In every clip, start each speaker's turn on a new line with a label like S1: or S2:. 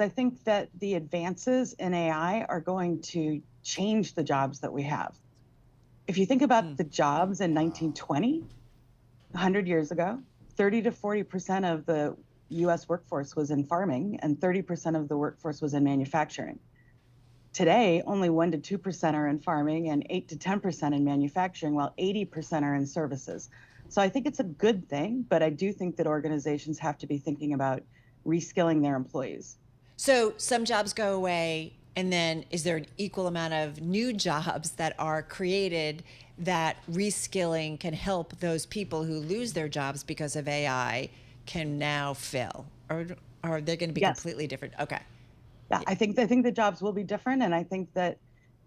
S1: I think that the advances in AI are going to change the jobs that we have. If you think about the jobs in 1920, 100 years ago, 30 to 40% of the US workforce was in farming and 30% of the workforce was in manufacturing. Today, only 1 to 2% are in farming and 8 to 10% in manufacturing, while 80% are in services. So I think it's a good thing, but I do think that organizations have to be thinking about reskilling their employees.
S2: So some jobs go away, and then is there an equal amount of new jobs that are created that reskilling can help those people who lose their jobs because of AI can now fill? Or are they going to be completely different? Okay.
S1: Yeah, I think the jobs will be different, and I think that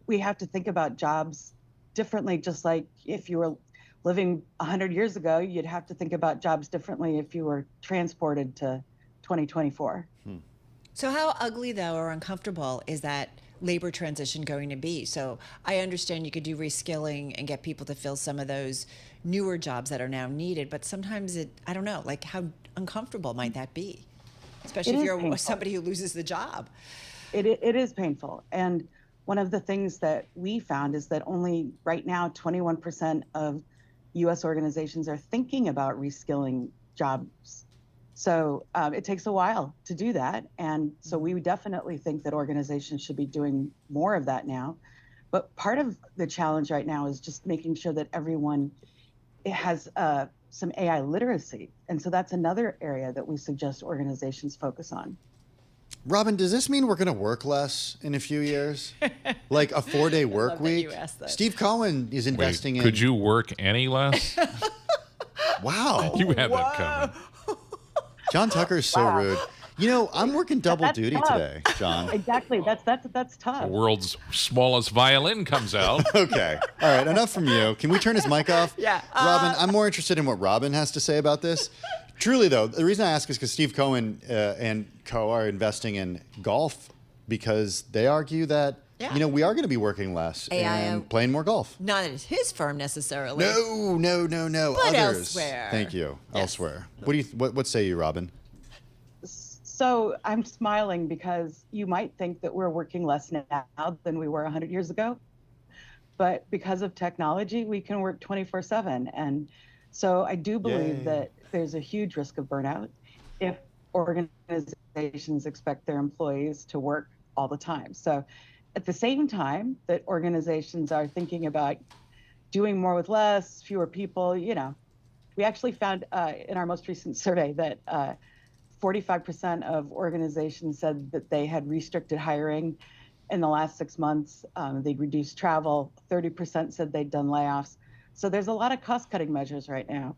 S1: we have to think about jobs differently. Just like if you were living 100 years ago, you'd have to think about jobs differently if you were transported to 2024.
S2: So how ugly, though, or uncomfortable is that labor transition going to be? So I understand you could do reskilling and get people to fill some of those newer jobs that are now needed, but sometimes I don't know, like how uncomfortable might that be? Especially if you're somebody who loses the job.
S1: It is painful. And one of the things that we found is that only right now 21% of U.S. organizations are thinking about reskilling jobs. So it takes a while to do that. And so we definitely think that organizations should be doing more of that now. But part of the challenge right now is just making sure that everyone has some AI literacy. And so that's another area that we suggest organizations focus on.
S3: Robin, does this mean we're going to work less in a few years? Like a 4-day work week? Steve Cohen is investing in...
S4: Could you work any less?
S3: Wow.
S4: You had that coming.
S3: John Tucker is so rude. You know, I'm working double duty today, John.
S1: Exactly. That's tough.
S4: The world's smallest violin comes out.
S3: Okay. All right. Enough from you. Can we turn his mic off?
S2: Yeah.
S3: Robin, I'm more interested in what Robin has to say about this. Truly, though, the reason I ask is because Steve Cohen and co are investing in golf because they argue that, you know, we are going to be working less and playing more golf.
S2: Not at his firm necessarily.
S3: No.
S2: But
S3: others.
S2: Elsewhere.
S3: Thank you.
S2: Yes.
S3: Elsewhere. What say you, Robin?
S1: So I'm smiling because you might think that we're working less now than we were 100 years ago. But because of technology, we can work 24/7. And so I do believe that there's a huge risk of burnout if organizations expect their employees to work all the time. So at the same time that organizations are thinking about doing more with less, fewer people, you know, we actually found in our most recent survey that 45% of organizations said that they had restricted hiring in the last 6 months. They'd reduced travel. 30% said they'd done layoffs. So there's a lot of cost-cutting measures right now.